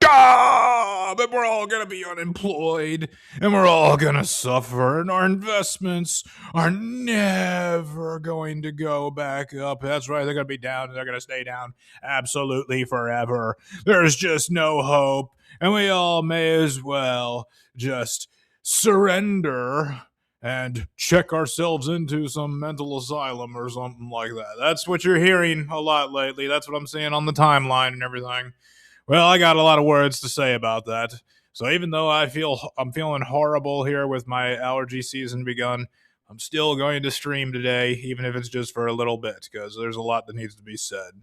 job, and we're all going to be unemployed, and we're all going to suffer, and our investments are never going to go back up. That's right, they're going to be down, and they're going to stay down absolutely forever. There's just no hope, and we all may as well just surrender and check ourselves into some mental asylum or something like that. That's what you're hearing a lot lately. That's what I'm seeing on the timeline and everything. Well, I got a lot of words to say about that. So even though I'm feeling horrible here with my allergy season begun, I'm still going to stream today, even if it's just for a little bit, because there's a lot that needs to be said.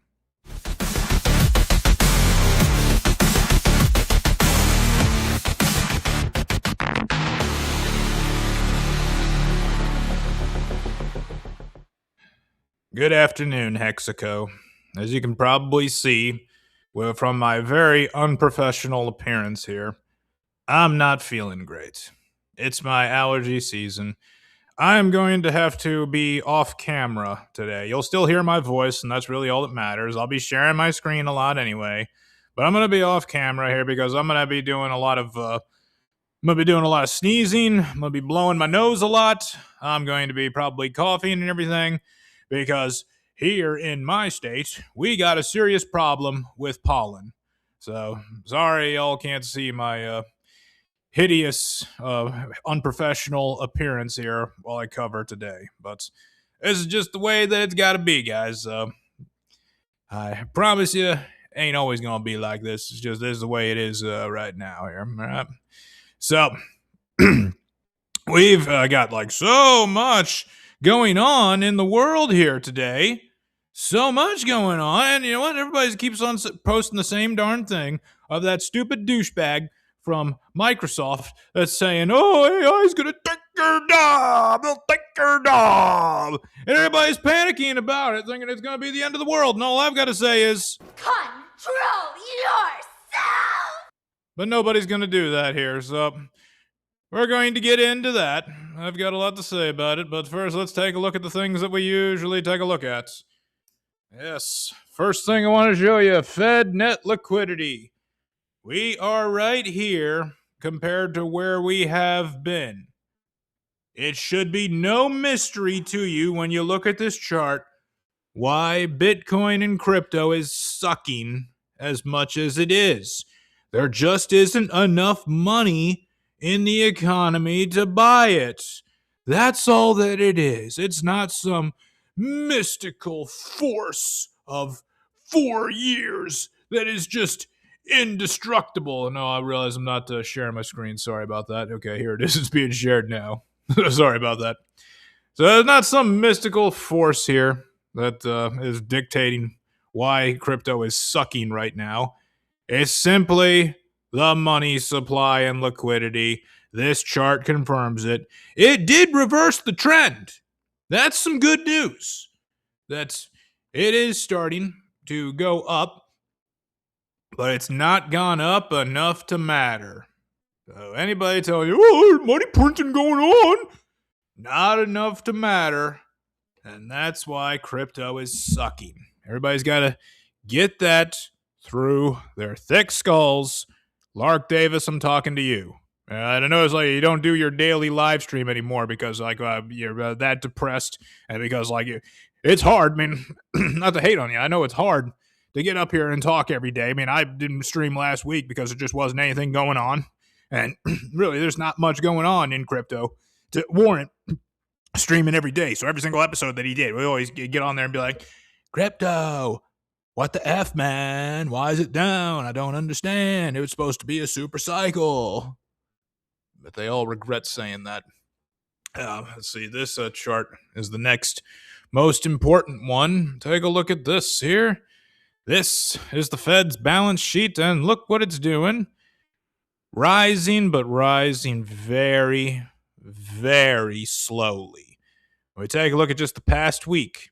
Good afternoon, Hexaco. As you can probably see from my very unprofessional appearance here, I'm not feeling great. It's my allergy season. I'm going to have to be off camera today. You'll still hear my voice, and that's really all that matters. I'll be sharing my screen a lot anyway, but I'm going to be off camera here because I'm going to be doing a lot of sneezing. I'm going to be blowing my nose a lot. I'm going to be probably coughing and everything, because here in my state, we got a serious problem with pollen. So, sorry y'all can't see my hideous, unprofessional appearance here while I cover today. But this is just the way that it's got to be, guys. I promise you, ain't always going to be like this. It's just this is the way it is right now here. All right? So, we've got like so much going on in the world here today. So much going on. And you know what? Everybody keeps on posting the same darn thing of that stupid douchebag from Microsoft that's saying, oh, AI's going to take your job. They'll take your job. And everybody's panicking about it, thinking it's going to be the end of the world. And all I've got to say is, control yourself. But nobody's going to do that here. So we're going to get into that. I've got a lot to say about it, but first let's take a look at the things that we usually take a look at. Yes, first thing I want to show you, Fed net liquidity. We are right here compared to where we have been. It should be no mystery to you when you look at this chart why Bitcoin and crypto is sucking as much as it is. There just isn't enough money in the economy to buy it. That's all that it is. It's not some mystical force of 4 years that is just indestructible. No, I realize I'm not sharing my screen. Sorry about that. Okay, here it is. It's being shared now. Sorry about that. So there's not some mystical force here that is dictating why crypto is sucking right now. It's simply the money supply and liquidity. This chart confirms it. It did reverse the trend. That's some good news. It is starting to go up, but it's not gone up enough to matter. So anybody tell you, oh, there's money printing going on, not enough to matter, and that's why crypto is sucking. Everybody's got to get that through their thick skulls. Lark Davis, I'm talking to you. I know it's like you don't do your daily live stream anymore because you're that depressed, and because it's hard. I mean, not to hate on you, I know it's hard to get up here and talk every day. I mean, I didn't stream last week because it just wasn't anything going on, and really, there's not much going on in crypto to warrant streaming every day. So every single episode that he did, we always get on there and be like, crypto, what the F, man? Why is it down? I don't understand. It was supposed to be a super cycle. But they all regret saying that. Let's see, this chart is the next most important one. Take a look at this here. This is the Fed's balance sheet, and look what it's doing. Rising, but rising very, very slowly. When we take a look at just the past week,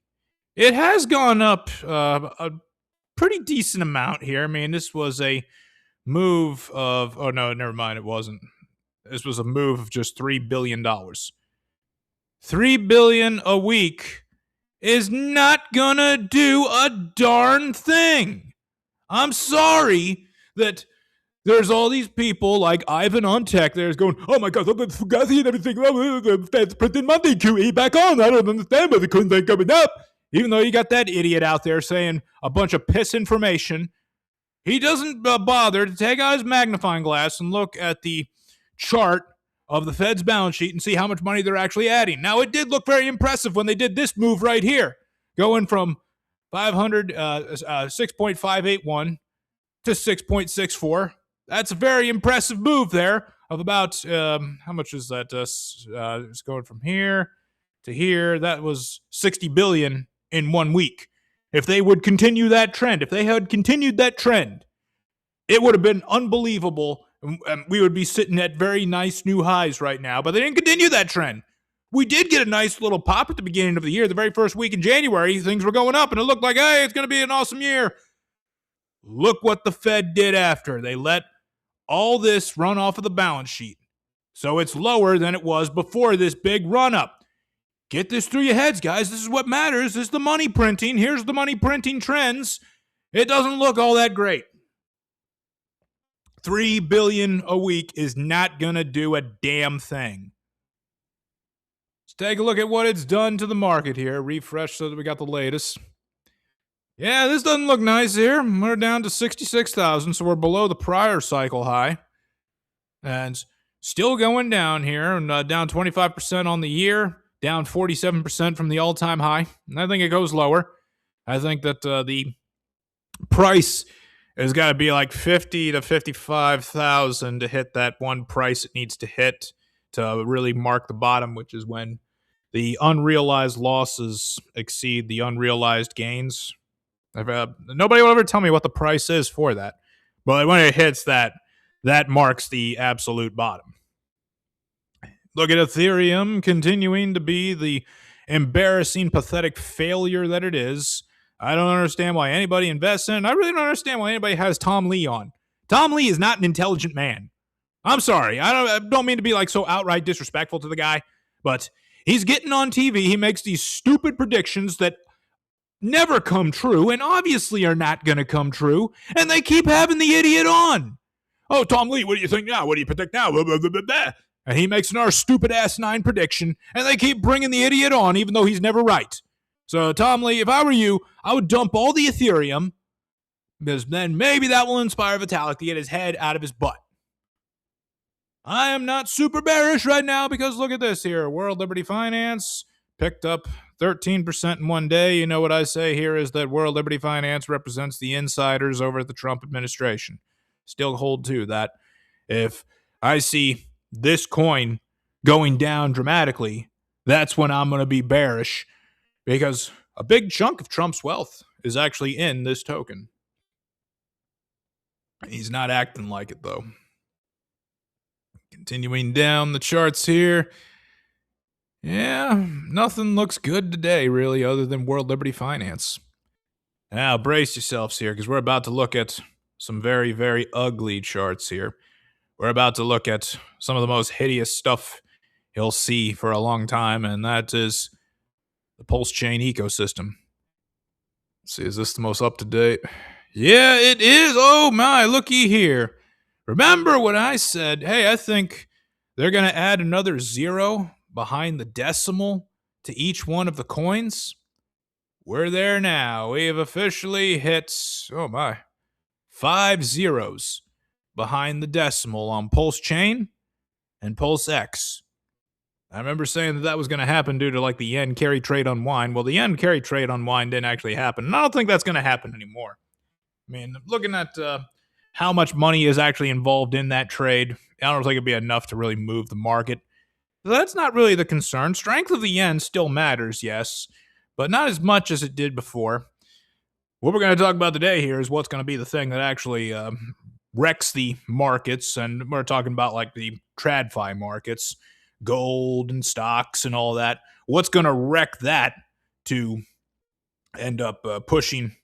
it has gone up a pretty decent amount here. I mean, this was a move of, oh no, never mind, it wasn't. This was a move of just $3 billion. $3 billion a week is not gonna do a darn thing. I'm sorry that There's all these people like Ivan on tech there's going, oh my God, the Fugazi and everything, the Fed's printing money, QE back on. I don't understand why the coins ain't coming up. Even though you got that idiot out there saying a bunch of piss information, he doesn't bother to take out his magnifying glass and look at the chart of the Fed's balance sheet and see how much money they're actually adding. Now, it did look very impressive when they did this move right here, going from 6.581 to 6.64. That's a very impressive move there of about, how much is that? It's going from here to here. That was 60 billion in 1 week. If they would continue that trend, if they had continued that trend, it would have been unbelievable. We would be sitting at very nice new highs right now, but they didn't continue that trend. We did get a nice little pop at the beginning of the year. The very first week in January, things were going up, and it looked like, hey, it's going to be an awesome year. Look what the Fed did after. They let all this run off of the balance sheet. So it's lower than it was before this big run up. Get this through your heads, guys. This is what matters. This is the money printing. Here's the money printing trends. It doesn't look all that great. $3 billion a week is not going to do a damn thing. Let's take a look at what it's done to the market here. Refresh so that we got the latest. Yeah, this doesn't look nice here. We're down to 66,000, so we're below the prior cycle high. And still going down here, and down 25% on the year, down 47% from the all-time high. And I think it goes lower. I think that the price has got to be like 50 to 55,000 to hit that one price it needs to hit to really mark the bottom, which is when the unrealized losses exceed the unrealized gains. Nobody will ever tell me what the price is for that. But when it hits that, that marks the absolute bottom. Look at Ethereum continuing to be the embarrassing, pathetic failure that it is. I don't understand why anybody invests in it. I really don't understand why anybody has Tom Lee on. Tom Lee is not an intelligent man. I'm sorry. I don't mean to be like so outright disrespectful to the guy, but he's getting on TV. He makes these stupid predictions that never come true and obviously are not going to come true, and they keep having the idiot on. Oh, Tom Lee, what do you think now? What do you predict now? Blah, blah, blah, blah, blah. And he makes another stupid ass 9 prediction, and they keep bringing the idiot on even though he's never right. So, Tom Lee, if I were you, I would dump all the Ethereum, because then maybe that will inspire Vitalik to get his head out of his butt. I am not super bearish right now because look at this here. World Liberty Finance picked up 13% in 1 day. You know what I say here is that World Liberty Finance represents the insiders over at the Trump administration. Still hold to that. If I see this coin going down dramatically, that's when I'm going to be bearish because a big chunk of Trump's wealth is actually in this token. He's not acting like it, though. Continuing down the charts here. Yeah, nothing looks good today, really, other than World Liberty Finance. Now, brace yourselves here, because we're about to look at some very, very ugly charts here. We're about to look at some of the most hideous stuff you'll see for a long time, and that is the pulse chain ecosystem. Let's see, is this the most up-to-date? Yeah, it is. Oh, my, looky here. Remember what I said? Hey, I think they're going to add another 0 behind the decimal to each one of the coins. We're there now. We have officially hit, 5 zeros behind the decimal on Pulse Chain and Pulse X. I remember saying that was going to happen due to like the yen carry trade unwind. Well, the yen carry trade unwind didn't actually happen, and I don't think that's going to happen anymore. I mean, looking at how much money is actually involved in that trade, I don't think it'd be enough to really move the market. So that's not really the concern. Strength of the yen still matters, yes, but not as much as it did before. What we're going to talk about today here is what's going to be the thing that actually wrecks the markets, and we're talking about like the TradFi markets, gold and stocks and all that. What's going to wreck that to end up pushing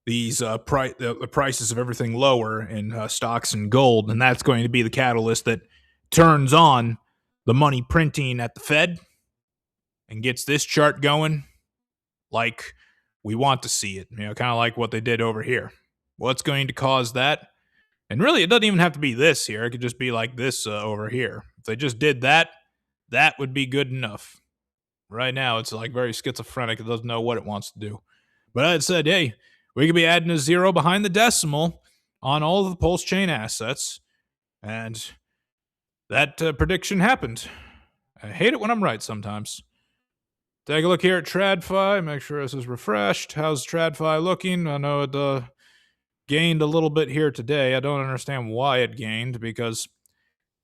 these the prices of everything lower in stocks and gold, and that's going to be the catalyst that turns on the money printing at the Fed and gets this chart going like we want to see it, kind of like what they did over here. What's going to cause that? And really, it doesn't even have to be this here. It could just be like this over here. If they just did that, that would be good enough. Right now, it's like very schizophrenic. It doesn't know what it wants to do. But I had said, hey, we could be adding a zero behind the decimal on all of the pulse chain assets. And that prediction happened. I hate it when I'm right sometimes. Take a look here at TradFi. Make sure this is refreshed. How's TradFi looking? I know it gained a little bit here today. I don't understand why it gained, because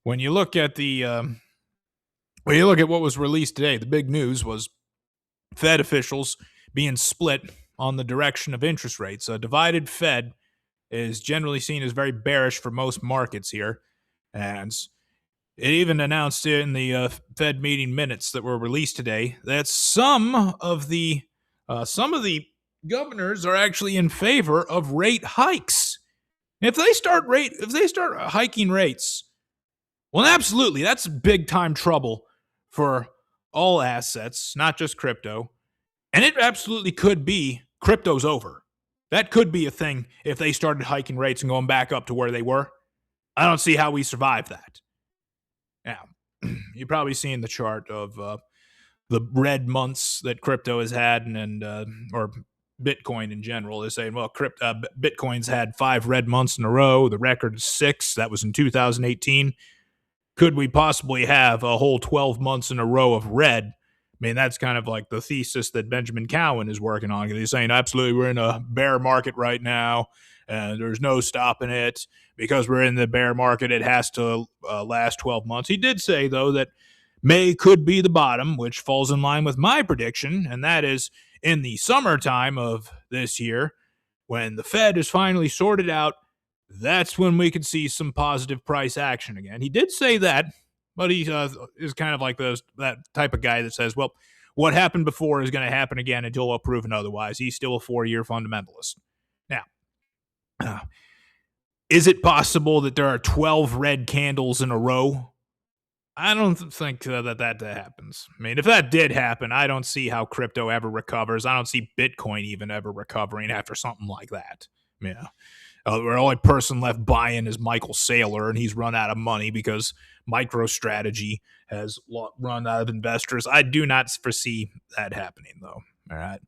when you look at what was released today, the big news was Fed officials being split on the direction of interest rates. A divided Fed is generally seen as very bearish for most markets here, and it even announced in the Fed meeting minutes that were released today that some of the governors are actually in favor of rate hikes. If they start hiking rates, well, absolutely, that's big time trouble for all assets, not just crypto. And it absolutely could be crypto's over. That could be a thing if they started hiking rates and going back up to where they were. I don't see how we survive that. Now, you've probably seen the chart of the red months that crypto has had, and or Bitcoin in general. They're saying, well, Bitcoin's had 5 red months in a row. The record is 6. That was in 2018. Could we possibly have a whole 12 months in a row of red? I mean, that's kind of like the thesis that Benjamin Cowan is working on. He's saying, absolutely, we're in a bear market right now, and there's no stopping it. Because we're in the bear market, it has to last 12 months. He did say, though, that May could be the bottom, which falls in line with my prediction, and that is in the summertime of this year, when the Fed is finally sorted out, that's when we could see some positive price action again. He did say that, but he is kind of like that type of guy that says, well, what happened before is going to happen again until we're proven otherwise. He's still a 4-year fundamentalist. Now, is it possible that there are 12 red candles in a row? I don't think that happens. I mean, if that did happen, I don't see how crypto ever recovers. I don't see Bitcoin even ever recovering after something like that. Yeah. The only person left buying is Michael Saylor, and he's run out of money because MicroStrategy has run out of investors. I do not foresee that happening, though. All right.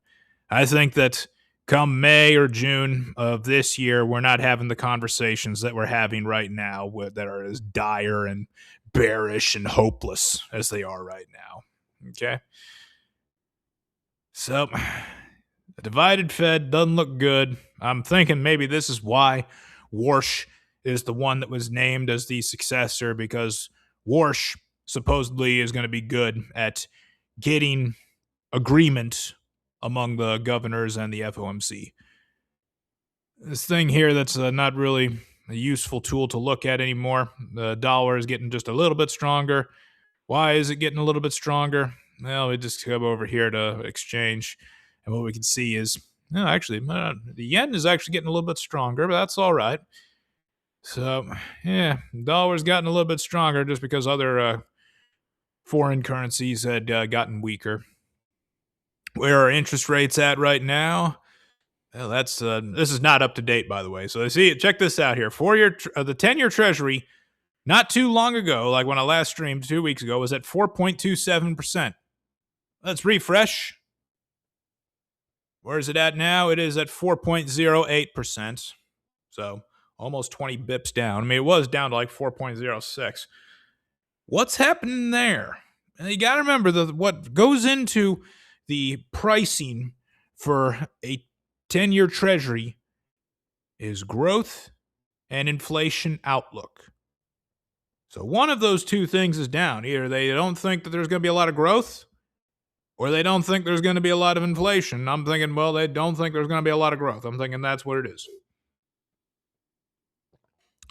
I think that come May or June of this year, we're not having the conversations that we're having right now that are as dire and bearish and hopeless as they are right now. Okay? So, the divided Fed doesn't look good. I'm thinking maybe this is why Warsh is the one that was named as the successor, because Warsh supposedly is going to be good at getting agreement among the governors and the FOMC. This thing here that's not really a useful tool to look at anymore. The dollar is getting just a little bit stronger. Why is it getting a little bit stronger? Well, we just come over here to exchange, and what we can see is, the yen is actually getting a little bit stronger, but that's all right. So, yeah, the dollar's gotten a little bit stronger just because other foreign currencies had gotten weaker. Where are interest rates at right now? Well, that's this is not up to date, by the way. So see, check this out here. The 10-year Treasury, not too long ago, like when I last streamed 2 weeks ago, was at 4.27%. Let's refresh. Where is it at now? It is at 4.08%. So almost 20 bips down. I mean, it was down to like 4.06. What's happening there? And you got to remember what goes into the pricing for a 10-year Treasury is growth and inflation outlook. So one of those two things is down. Either they don't think that there's going to be a lot of growth, or they don't think there's going to be a lot of inflation. I'm thinking, well, they don't think there's going to be a lot of growth. I'm thinking that's what it is.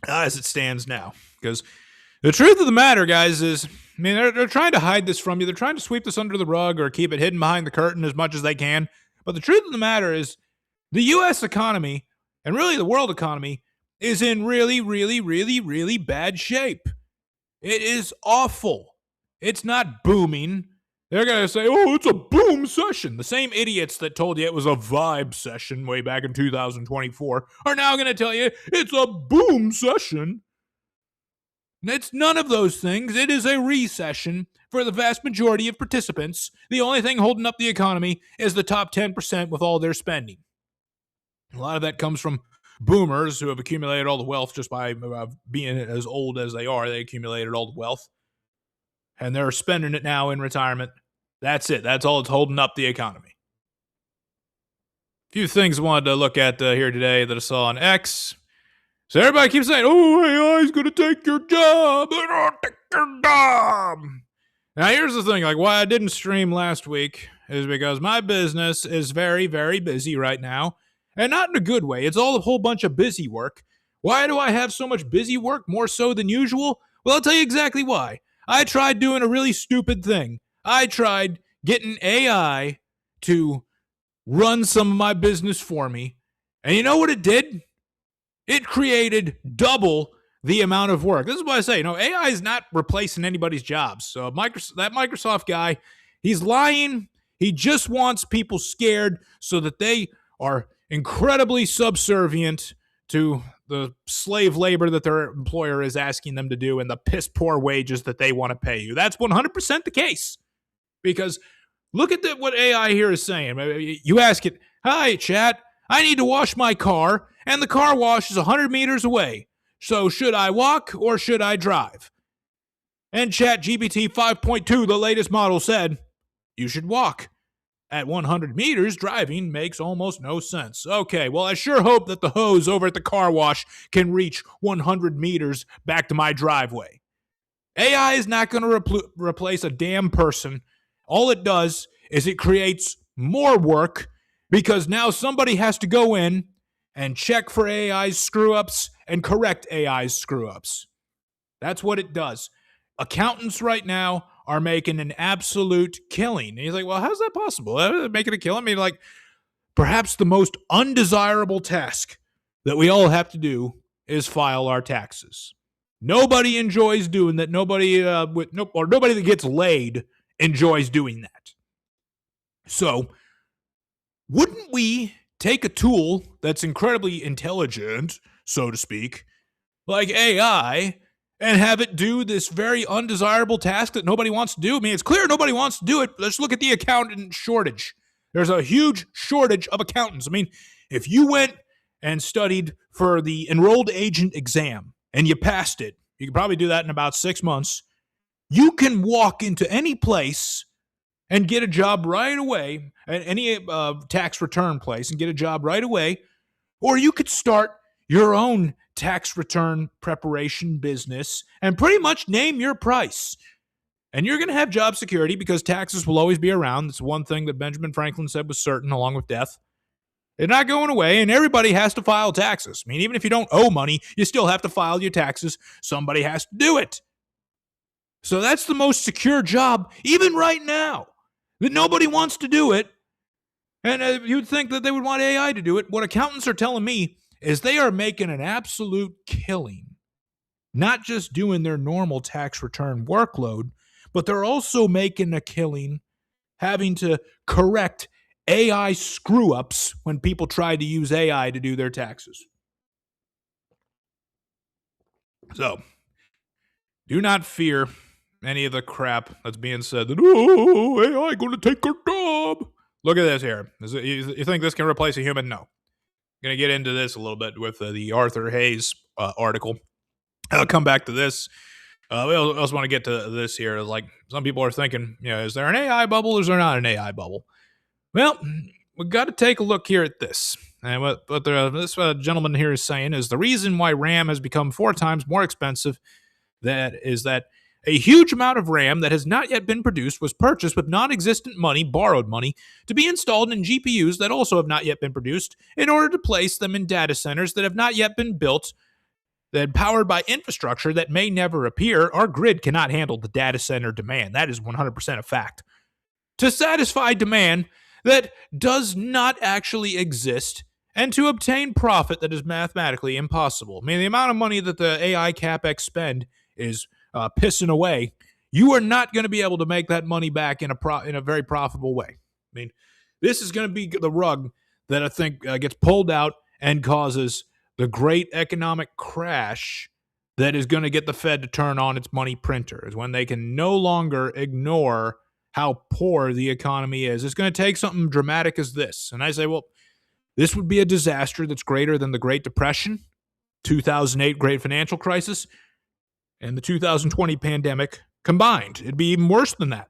As it stands now. Because the truth of the matter, guys, is, I mean, they're trying to hide this from you. They're trying to sweep this under the rug or keep it hidden behind the curtain as much as they can. But the truth of the matter is, the U.S. economy, and really the world economy, is in really, really, really, really bad shape. It is awful. It's not booming. They're going to say, oh, it's a boom session. The same idiots that told you it was a vibe session way back in 2024 are now going to tell you it's a boom session. It's none of those things. It is a recession for the vast majority of participants. The only thing holding up the economy is the top 10% with all their spending. A lot of that comes from boomers who have accumulated all the wealth just by being as old as they are. They accumulated all the wealth. And they're spending it now in retirement. That's it. That's all that's holding up the economy. A few things I wanted to look at here today that I saw on X. So everybody keeps saying, oh, AI's going to take your job. It'll take your job. Now, here's the thing. Like, why I didn't stream last week is because my business is very, very busy right now. And not in a good way. It's all a whole bunch of busy work. Why do I have so much busy work, more so than usual? Well, I'll tell you exactly why. I tried doing a really stupid thing. I tried getting AI to run some of my business for me. And you know what it did? It created double the amount of work. This is what I say. AI is not replacing anybody's jobs. So that Microsoft guy, he's lying. He just wants people scared so that they are incredibly subservient to the slave labor that their employer is asking them to do and the piss poor wages that they want to pay you. That's 100% the case. Because look at what AI here is saying. You ask it, hi, chat, I need to wash my car, and the car wash is 100 meters away. So should I walk or should I drive? And ChatGPT 5.2, the latest model, said, you should walk. At 100 meters, driving makes almost no sense. Okay, well, I sure hope that the hose over at the car wash can reach 100 meters back to my driveway. AI is not going to replace a damn person. All it does is it creates more work because now somebody has to go in and check for AI's screw-ups and correct AI's screw-ups. That's what it does. Accountants right now are making an absolute killing. And he's like, well, how's that possible? Making a killing? I mean, like, perhaps the most undesirable task that we all have to do is file our taxes. Nobody enjoys doing that. Nobody that gets laid enjoys doing that. So, wouldn't we take a tool that's incredibly intelligent, so to speak, like AI, and have it do this very undesirable task that nobody wants to do? I mean, it's clear nobody wants to do it. Let's look at the accountant shortage. There's a huge shortage of accountants. I mean, if you went and studied for the enrolled agent exam and you passed it, you can probably do that in about 6 months. You can walk into any place and get a job right away, at any tax return place, and get a job right away. Or you could start your own tax return preparation business and pretty much name your price. And you're going to have job security because taxes will always be around. That's one thing that Benjamin Franklin said was certain, along with death. They're not going away, and everybody has to file taxes. I mean, even if you don't owe money, you still have to file your taxes. Somebody has to do it. So that's the most secure job, even right now, that nobody wants to do it. And you'd think that they would want AI to do it. What accountants are telling me is they are making an absolute killing, not just doing their normal tax return workload, but they're also making a killing having to correct AI screw-ups when people try to use AI to do their taxes. So, do not fear any of the crap that's being said that, oh, AI going to take your job. Look at this here. You think this can replace a human? No. Going to get into this a little bit with the Arthur Hayes article. I'll come back to this. We also want to get to this here. Like, some people are thinking, is there an AI bubble or is there not an AI bubble? Well, we've got to take a look here at this. And what this gentleman here is saying is the reason why RAM has become 4 times more expensive is that a huge amount of RAM that has not yet been produced was purchased with non-existent money, borrowed money, to be installed in GPUs that also have not yet been produced in order to place them in data centers that have not yet been built, that powered by infrastructure that may never appear. Our grid cannot handle the data center demand. That is 100% a fact. To satisfy demand that does not actually exist, and to obtain profit that is mathematically impossible. I mean, the amount of money that the AI CapEx spend is pissing away you are not going to be able to make that money back in a very profitable way. I mean, this is going to be the rug that I think gets pulled out and causes the great economic crash that is going to get the Fed to turn on its money printer, is when they can no longer ignore how poor the economy is. It's going to take something dramatic as this. And I say, well, this would be a disaster that's greater than the Great Depression, 2008 Great Financial Crisis, and the 2020 pandemic combined. It'd be even worse than that.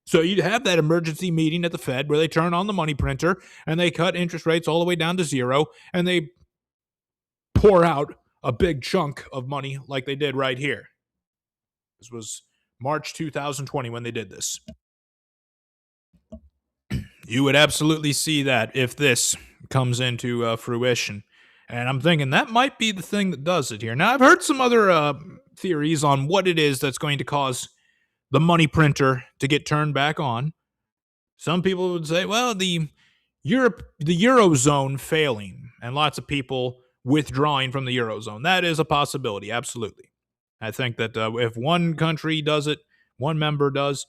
So you'd have that emergency meeting at the Fed where they turn on the money printer and they cut interest rates all the way down to zero, and they pour out a big chunk of money like they did right here. This was March 2020 when they did this. You would absolutely see that if this comes into fruition. And I'm thinking that might be the thing that does it here. Now, I've heard some other theories on what it is that's going to cause the money printer to get turned back on. Some people would say, well, the Eurozone failing and lots of people withdrawing from the Eurozone. That is a possibility, absolutely. I think that if one country does it, one member does,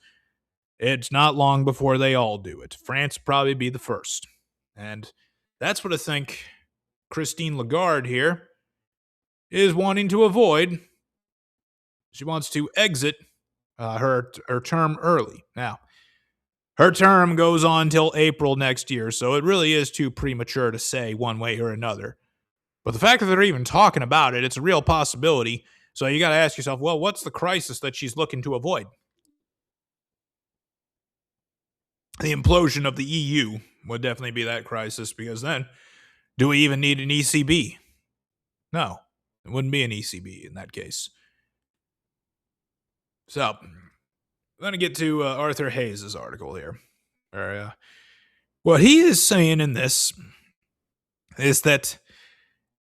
it's not long before they all do it. France probably be the first. And that's what I think Christine Lagarde here is wanting to avoid. She wants to exit her term early. Now, her term goes on till April next year, so it really is too premature to say one way or another. But the fact that they're even talking about it, it's a real possibility. So you got to ask yourself, well, what's the crisis that she's looking to avoid? The implosion of the EU would definitely be that crisis, because then do we even need an ECB? No, it wouldn't be an ECB in that case. So, I'm going to get to Arthur Hayes' article here. What he is saying in this is that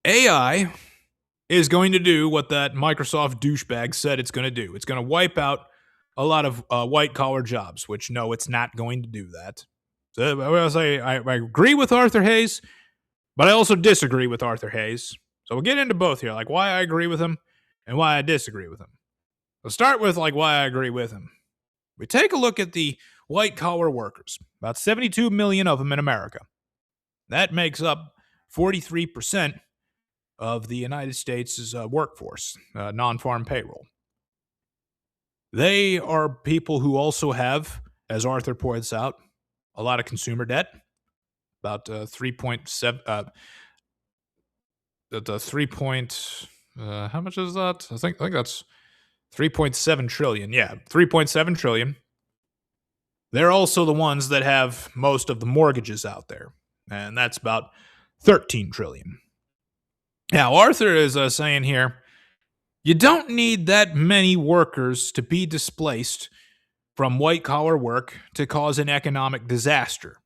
AI is going to do what that Microsoft douchebag said it's going to do. It's going to wipe out a lot of white-collar jobs, which, no, it's not going to do that. So I will say I agree with Arthur Hayes, but I also disagree with Arthur Hayes. So we'll get into both here, like why I agree with him and why I disagree with him. Let's start with like why I agree with him. We take a look at the white-collar workers, about 72 million of them in America. That makes up 43% of the United States' workforce, non-farm payroll. They are people who also have, as Arthur points out, a lot of consumer debt, about 3.7. How much is that? I think that's 3.7 trillion. Yeah, 3.7 trillion. They're also the ones that have most of the mortgages out there, and that's about 13 trillion. Now, Arthur is saying here, you don't need that many workers to be displaced from white-collar work to cause an economic disaster.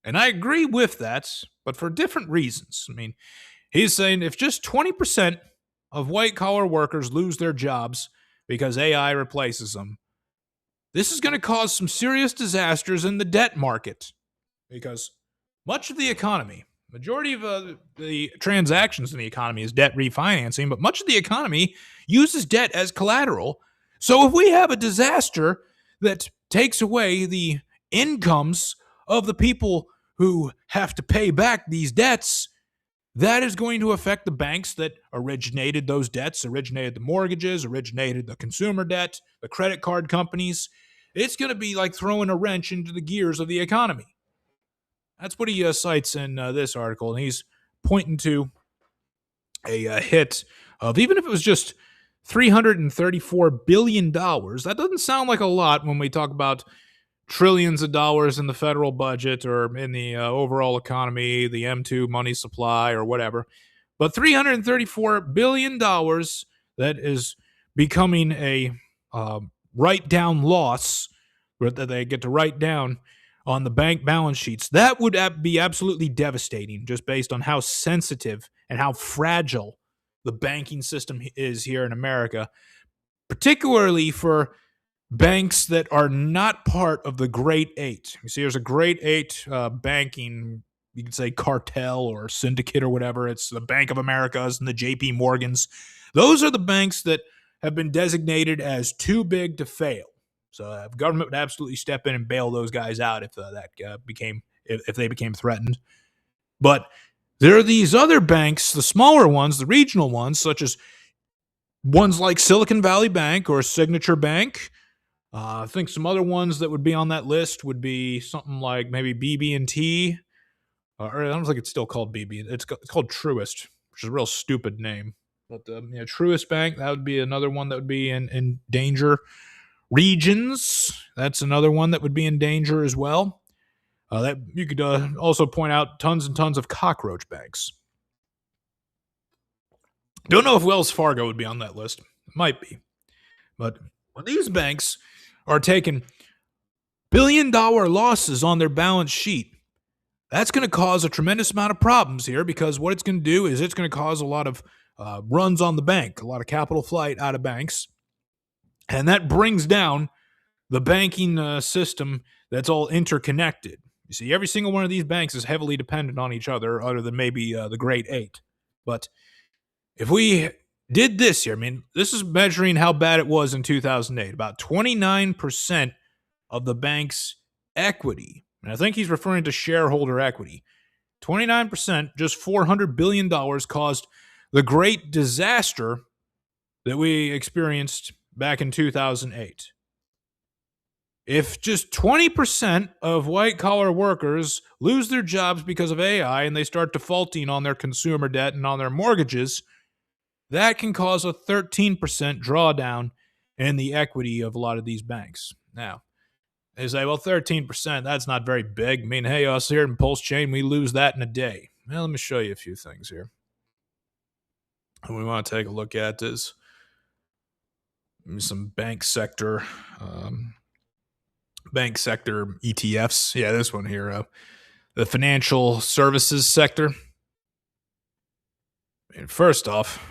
And I agree with that, but for different reasons. I mean, he's saying if just 20% of white-collar workers lose their jobs because AI replaces them, this is going to cause some serious disasters in the debt market, because much of the economy, majority of the transactions in the economy is debt refinancing, but much of the economy uses debt as collateral. So if we have a disaster that takes away the incomes of the people who have to pay back these debts, that is going to affect the banks that originated those debts, originated the mortgages, originated the consumer debt, the credit card companies. It's going to be like throwing a wrench into the gears of the economy. That's what he cites in this article, and he's pointing to a hit of, even if it was just $334 billion, that doesn't sound like a lot when we talk about trillions of dollars in the federal budget or in the overall economy, the M2 money supply or whatever. But $334 billion that is becoming a write-down loss that they get to write down on the bank balance sheets, that would be absolutely devastating, just based on how sensitive and how fragile the banking system is here in America, particularly for banks that are not part of the Great Eight. You see, there's a Great Eight banking, you could say cartel or syndicate or whatever. It's the Bank of America's and the JP Morgans. Those are the banks that have been designated as too big to fail. So government would absolutely step in and bail those guys out if if they became threatened. But there are these other banks, the smaller ones, the regional ones, such as ones like Silicon Valley Bank or Signature Bank. I think some other ones that would be on that list would be something like maybe BB&T, or I don't think it's still called BB. It's called Truist, which is a real stupid name. But Truist Bank, that would be another one that would be in danger. Regions, that's another one that would be in danger as well. That you could also point out tons and tons of cockroach banks. Don't know if Wells Fargo would be on that list. It might be. But when these banks are taking billion-dollar losses on their balance sheet, that's going to cause a tremendous amount of problems here, because what it's going to do is it's going to cause a lot of runs on the bank, a lot of capital flight out of banks. And that brings down the banking system that's all interconnected. You see, every single one of these banks is heavily dependent on each other than maybe the Great Eight. But if we did this here, I mean, this is measuring how bad it was in 2008. About 29% of the bank's equity, and I think he's referring to shareholder equity, 29%, just $400 billion, caused the great disaster that we experienced back in 2008. If just 20% of white-collar workers lose their jobs because of AI and they start defaulting on their consumer debt and on their mortgages, that can cause a 13% drawdown in the equity of a lot of these banks. Now, they say, well, 13%, that's not very big. I mean, hey, us here in Pulse Chain, we lose that in a day. Well, let me show you a few things here. And we want to take a look at is some bank sector ETFs. Yeah, this one here, the financial services sector. And first off,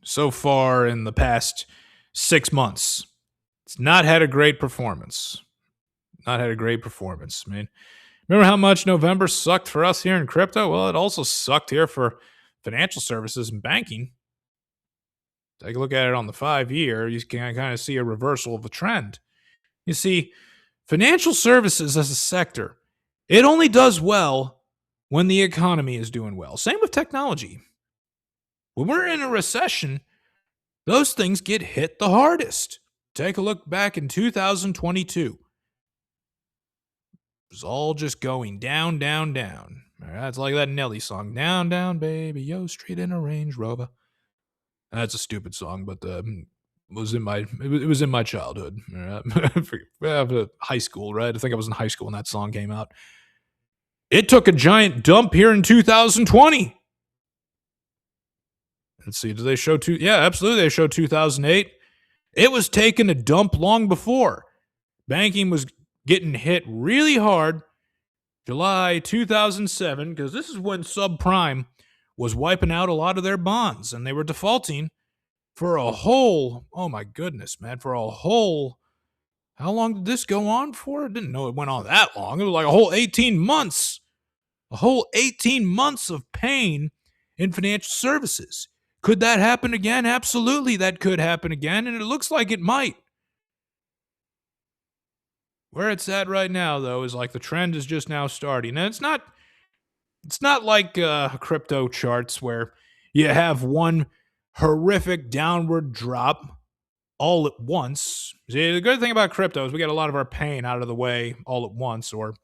so far in the past 6 months, it's not had a great performance. I mean, remember how much November sucked for us here in crypto? Well, it also sucked here for financial services and banking. Take a look at it on the 5-year. You can kind of see a reversal of the trend. You see, financial services as a sector, it only does well when the economy is doing well. Same with technology. When we're in a recession, those things get hit the hardest. Take a look back in 2022. It was all just going down, down, down. All right, it's like that Nelly song, "Down, down, baby, yo, straight in a Range Rover." That's a stupid song, but it was in my childhood. High school, right? I think I was in high school when that song came out. It took a giant dump here in 2020. Let's see, do they show two? Yeah, absolutely, they show 2008. It was taking a dump long before. Banking was getting hit really hard July 2007, because this is when subprime was wiping out a lot of their bonds, and they were defaulting for a whole, oh my goodness, man, for a whole, how long did this go on for? I didn't know it went on that long. It was like a whole 18 months. A whole 18 months of pain in financial services. Could that happen again? Absolutely, that could happen again, and it looks like it might. Where it's at right now, though, is like the trend is just now starting. And it's not like crypto charts where you have one horrific downward drop all at once. See, the good thing about crypto is we get a lot of our pain out of the way all at once, or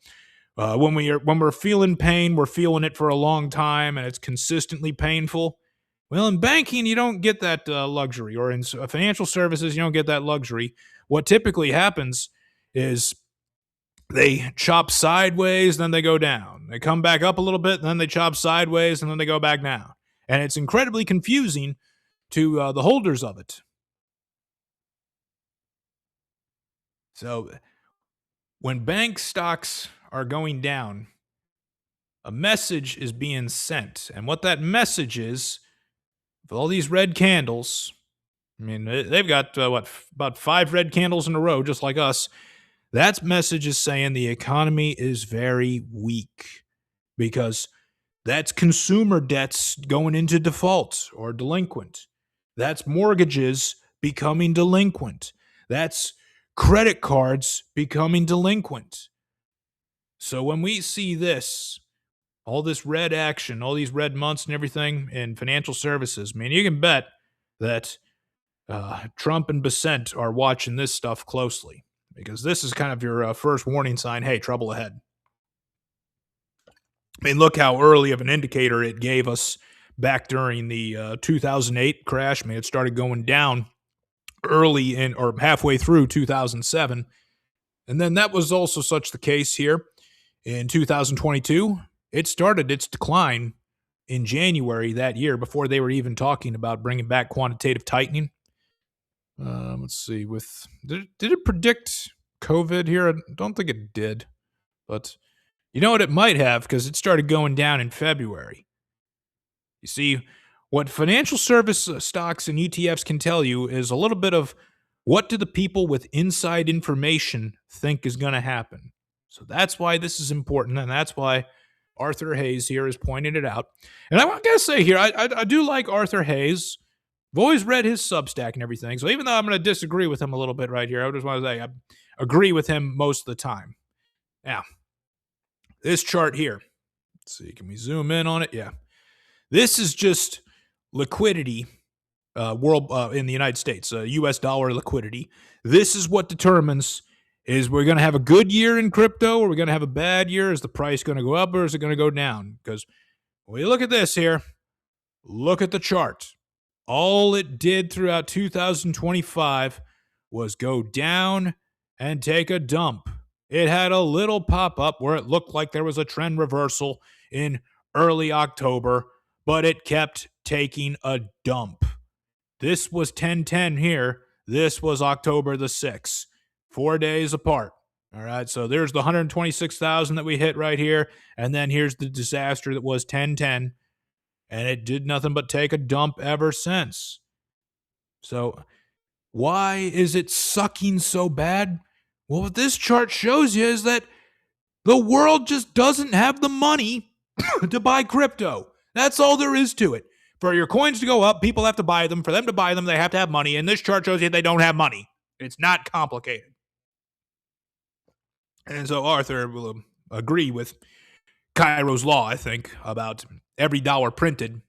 when we're feeling pain, we're feeling it for a long time, and it's consistently painful. Well, in banking, you don't get that luxury, or in financial services, you don't get that luxury. What typically happens is they chop sideways, then they go down. They come back up a little bit, then they chop sideways, and then they go back down. And it's incredibly confusing to the holders of it. So when bank stocks are going down, a message is being sent. And what that message is, with all these red candles, I mean, they've got, about 5 red candles in a row, just like us. That message is saying the economy is very weak, because that's consumer debts going into default or delinquent. That's mortgages becoming delinquent. That's credit cards becoming delinquent. So when we see this, all this red action, all these red months and everything in financial services, man, you can bet that Trump and Bissent are watching this stuff closely, because this is kind of your first warning sign. Hey, trouble ahead. I mean, look how early of an indicator it gave us back during the 2008 crash. I mean, it started going down early in or halfway through 2007. And then that was also such the case here in 2022. It started its decline in January that year before they were even talking about bringing back quantitative tightening. Let's see. Did it predict COVID here? I don't think it did, but you know what it might have, because it started going down in February. You see, what financial service stocks and ETFs can tell you is a little bit of what do the people with inside information think is going to happen. So that's why this is important, and that's why Arthur Hayes here is pointing it out. And I got to say here, I do like Arthur Hayes. I've always read his Substack and everything. So even though I'm going to disagree with him a little bit right here, I just want to say I agree with him most of the time. Now, this chart here. Let's see, can we zoom in on it? Yeah. This is just liquidity world in the United States, U.S. dollar liquidity. This is what determines is we're going to have a good year in crypto or we're going to have a bad year. Is the price going to go up or is it going to go down? Because when you look at this here, look at the chart. All it did throughout 2025 was go down and take a dump. It had a little pop up where it looked like there was a trend reversal in early October, but it kept taking a dump. This was 10/10 here. This was October the 6th, 4 days apart. All right, so there's the 126,000 that we hit right here, and then here's the disaster that was 10/10. And it did nothing but take a dump ever since. So why is it sucking so bad? Well, what this chart shows you is that the world just doesn't have the money to buy crypto. That's all there is to it. For your coins to go up, people have to buy them. For them to buy them, they have to have money. And this chart shows you they don't have money. It's not complicated. And so Arthur will agree with Cairo's law, I think, about every dollar printed,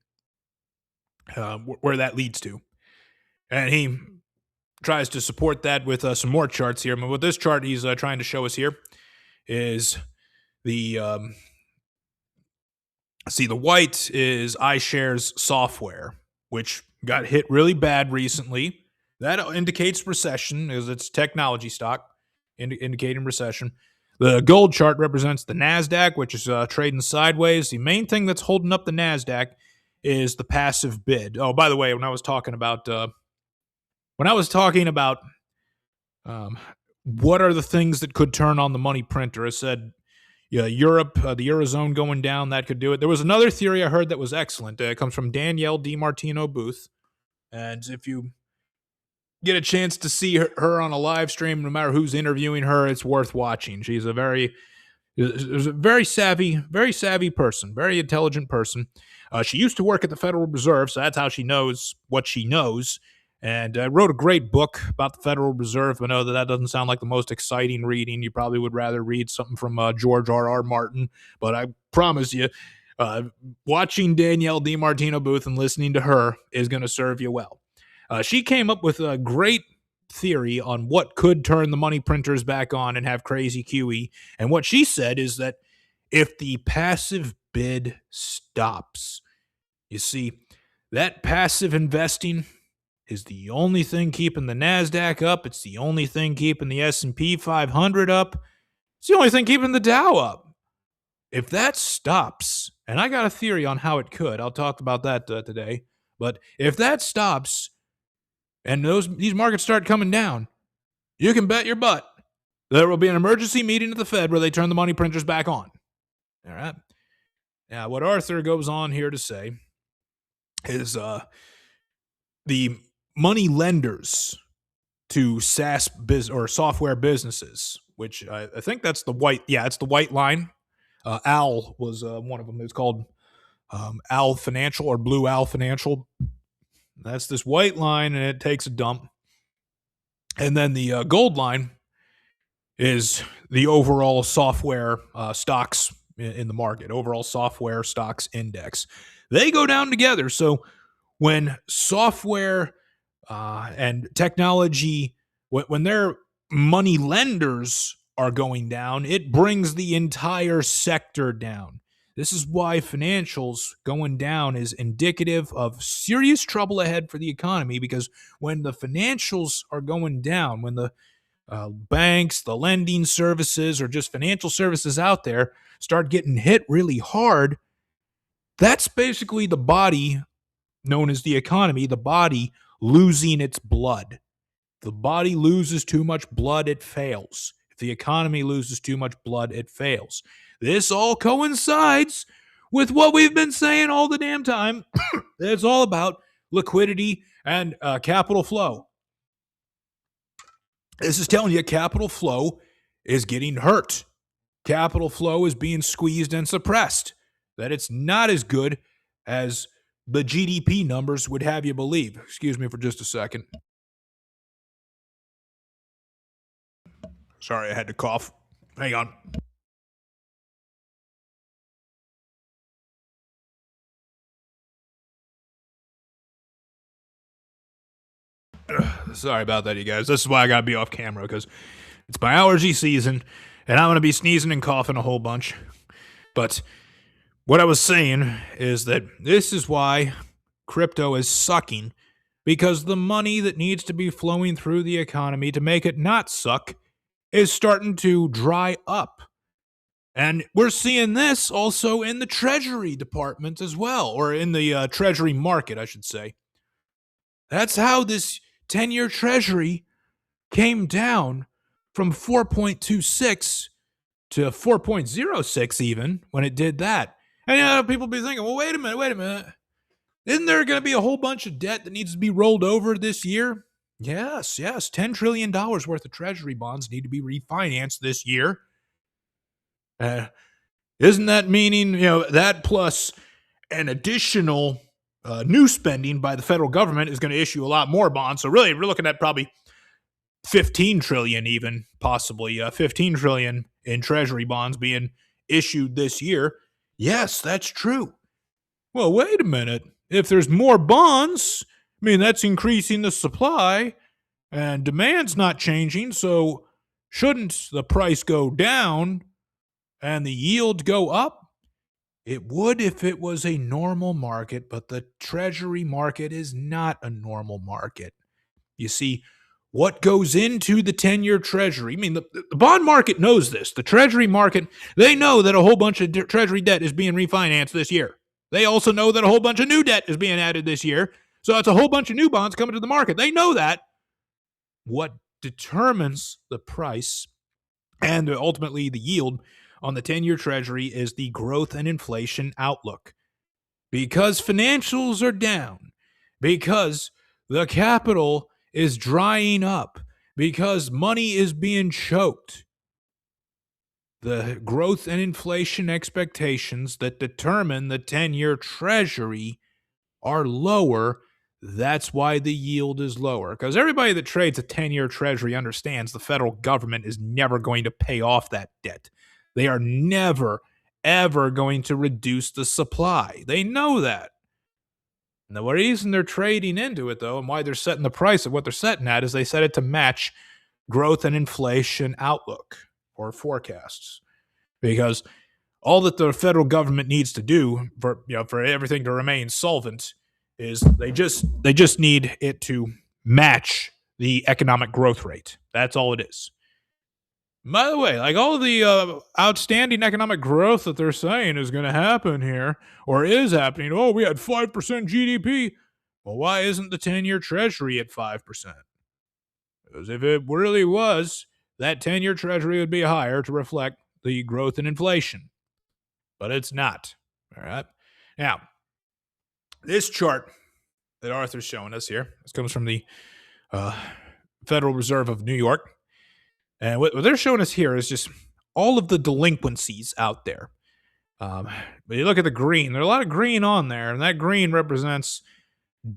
where that leads to. And he tries to support that with some more charts here. But what this chart he's trying to show us here is the the white is iShares software, which got hit really bad recently. That indicates recession, as it's technology stock, indicating recession. The gold chart represents the NASDAQ, which is trading sideways. The main thing that's holding up the NASDAQ is the passive bid. Oh, by the way, when I was talking about what are the things that could turn on the money printer, I said, yeah, Europe, the Eurozone going down, that could do it. There was another theory I heard that was excellent. It comes from Danielle DiMartino Booth. And if you get a chance to see her on a live stream, no matter who's interviewing her, it's worth watching. She's a very savvy person, very intelligent person. She used to work at the Federal Reserve, so that's how she knows what she knows. And wrote a great book about the Federal Reserve. I know that doesn't sound like the most exciting reading. You probably would rather read something from George R.R. Martin. But I promise you, watching Danielle DiMartino Booth and listening to her is going to serve you well. She came up with a great theory on what could turn the money printers back on and have crazy QE. And what she said is that if the passive bid stops, you see, that passive investing is the only thing keeping the NASDAQ up. It's the only thing keeping the S&P 500 up. It's the only thing keeping the Dow up. If that stops, and I got a theory on how it could, I'll talk about that today, but if that stops and these markets start coming down, you can bet your butt there will be an emergency meeting at the Fed where they turn the money printers back on. All right. Now, what Arthur goes on here to say is the money lenders to SaaS or software businesses, which I think that's the white. Yeah, it's the white line. Owl was one of them. It's called Owl Financial or Blue Owl Financial. That's this white line, and it takes a dump. And then the gold line is the overall software stocks in the market, overall software stocks index. They go down together. So when software and technology, when their money lenders are going down, it brings the entire sector down. This is why financials going down is indicative of serious trouble ahead for the economy, because when the financials are going down, when the banks, the lending services, or just financial services out there start getting hit really hard, that's basically the body known as the economy, the body losing its blood. The body loses too much blood, it fails. If the economy loses too much blood, it fails. This all coincides with what we've been saying all the damn time. It's all about liquidity and capital flow. This is telling you capital flow is getting hurt. Capital flow is being squeezed and suppressed. That it's not as good as the GDP numbers would have you believe. Excuse me for just a second. Sorry, I had to cough. Hang on. Sorry about that, you guys. This is why I gotta be off camera, because it's my allergy season, and I'm gonna be sneezing and coughing a whole bunch. But what I was saying is that this is why crypto is sucking, because the money that needs to be flowing through the economy to make it not suck is starting to dry up. And we're seeing this also in the Treasury department as well, or in the Treasury market, I should say. That's how this 10-year Treasury came down from 4.26 to 4.06 even when it did that. And people be thinking, well, wait a minute. Isn't there going to be a whole bunch of debt that needs to be rolled over this year? Yes. $10 trillion worth of Treasury bonds need to be refinanced this year. Isn't that meaning, that plus an additional new spending by the federal government is going to issue a lot more bonds? So really, we're looking at probably 15 trillion even, possibly 15 trillion in Treasury bonds being issued this year. Yes, that's true. Well, wait a minute. If there's more bonds, that's increasing the supply, and demand's not changing, so shouldn't the price go down and the yield go up? It would if it was a normal market, but the Treasury market is not a normal market. You see, what goes into the 10-year Treasury? The bond market knows this. The Treasury market, they know that a whole bunch of Treasury debt is being refinanced this year. They also know that a whole bunch of new debt is being added this year. So it's a whole bunch of new bonds coming to the market. They know that. What determines the price and ultimately the yield on the 10-year Treasury is the growth and inflation outlook. Because financials are down, because the capital is drying up, because money is being choked, the growth and inflation expectations that determine the 10-year Treasury are lower. That's why the yield is lower. Because everybody that trades a 10-year Treasury understands the federal government is never going to pay off that debt. They are never, ever going to reduce the supply. They know that. And the reason they're trading into it, though, and why they're setting the price of what they're setting at, is they set it to match growth and inflation outlook or forecasts. Because all that the federal government needs to do for everything to remain solvent is they just need it to match the economic growth rate. That's all it is. By the way, like all the outstanding economic growth that they're saying is going to happen here, or is happening. Oh, we had 5% GDP. Well, why isn't the 10-year Treasury at 5%? Because if it really was, that 10-year Treasury would be higher to reflect the growth in inflation. But it's not. All right. Now, this chart that Arthur's showing us here, this comes from the Federal Reserve of New York. And what they're showing us here is just all of the delinquencies out there. But you look at the green, there's a lot of green on there, and that green represents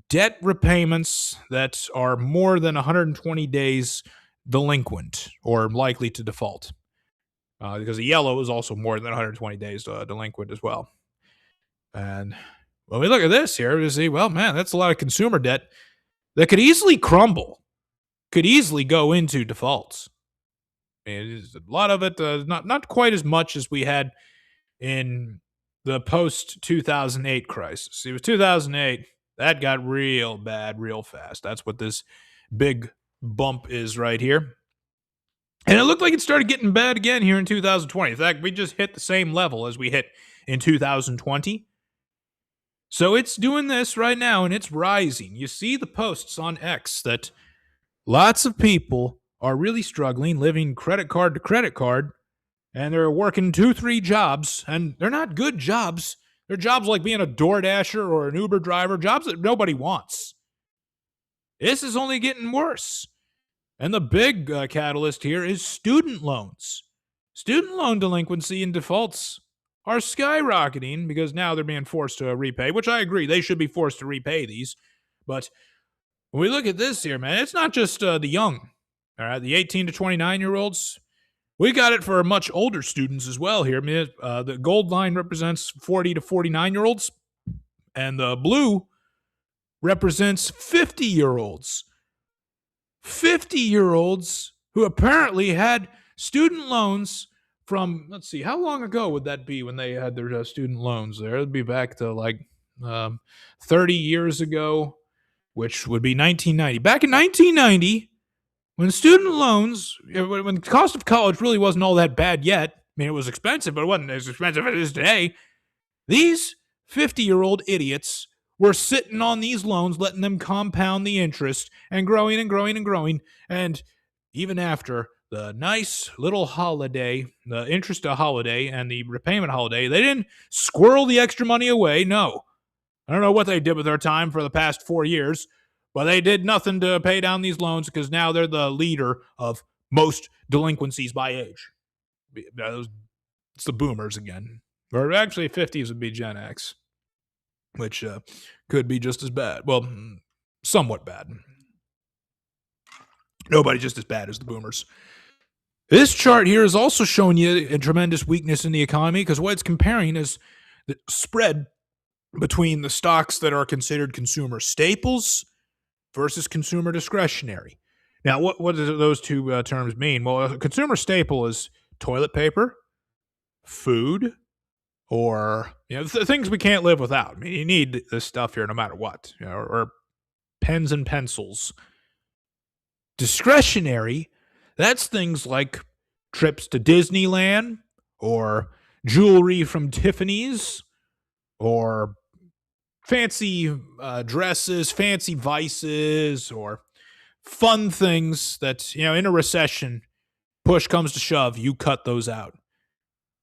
debt repayments that are more than 120 days delinquent or likely to default. Because the yellow is also more than 120 days delinquent as well. And when we look at this here, we see, well, man, that's a lot of consumer debt that could easily crumble, could easily go into defaults. I mean, a lot of it, not quite as much as we had in the post 2008 crisis. It was 2008 that got real bad real fast. That's what this big bump is right here. And it looked like it started getting bad again here in 2020. In fact, we just hit the same level as we hit in 2020. So it's doing this right now, and it's rising. You see the posts on X that lots of people are really struggling, living credit card to credit card, and they're working 2-3 jobs, and they're not good jobs. They're jobs like being a DoorDasher or an Uber driver, jobs that nobody wants. This is only getting worse. And the big catalyst here is student loans. Student loan delinquency and defaults are skyrocketing because now they're being forced to repay, which I agree. They should be forced to repay these. But when we look at this here, man, it's not just the young, all right, the 18 to 29-year-olds. We got it for much older students as well here. I mean, the gold line represents 40 to 49-year-olds, and the blue represents 50-year-olds. 50-year-olds who apparently had student loans from, let's see, how long ago would that be when they had their student loans there? It'd be back to like 30 years ago, which would be 1990. Back in 1990, when student loans, when the cost of college really wasn't all that bad yet, I mean, it was expensive, but it wasn't as expensive as it is today, these 50-year-old idiots were sitting on these loans, letting them compound the interest and growing and growing and growing. And even after the nice little holiday, the interest holiday and the repayment holiday, they didn't squirrel the extra money away. No. I don't know what they did with their time for the past 4 years, but they did nothing to pay down these loans because now they're the leader of most delinquencies by age. It's the boomers again. Or actually, 50s would be Gen X, which could be just as bad. Well, somewhat bad. Nobody just as bad as the boomers. This chart here is also showing you a tremendous weakness in the economy because what it's comparing is the spread between the stocks that are considered consumer staples versus consumer discretionary. Now, what do those two terms mean? Well, a consumer staple is toilet paper, food, or things we can't live without. I mean, you need this stuff here no matter what, or pens and pencils. Discretionary, that's things like trips to Disneyland, or jewelry from Tiffany's, or fancy dresses, fancy vices, or fun things that, in a recession, push comes to shove, you cut those out.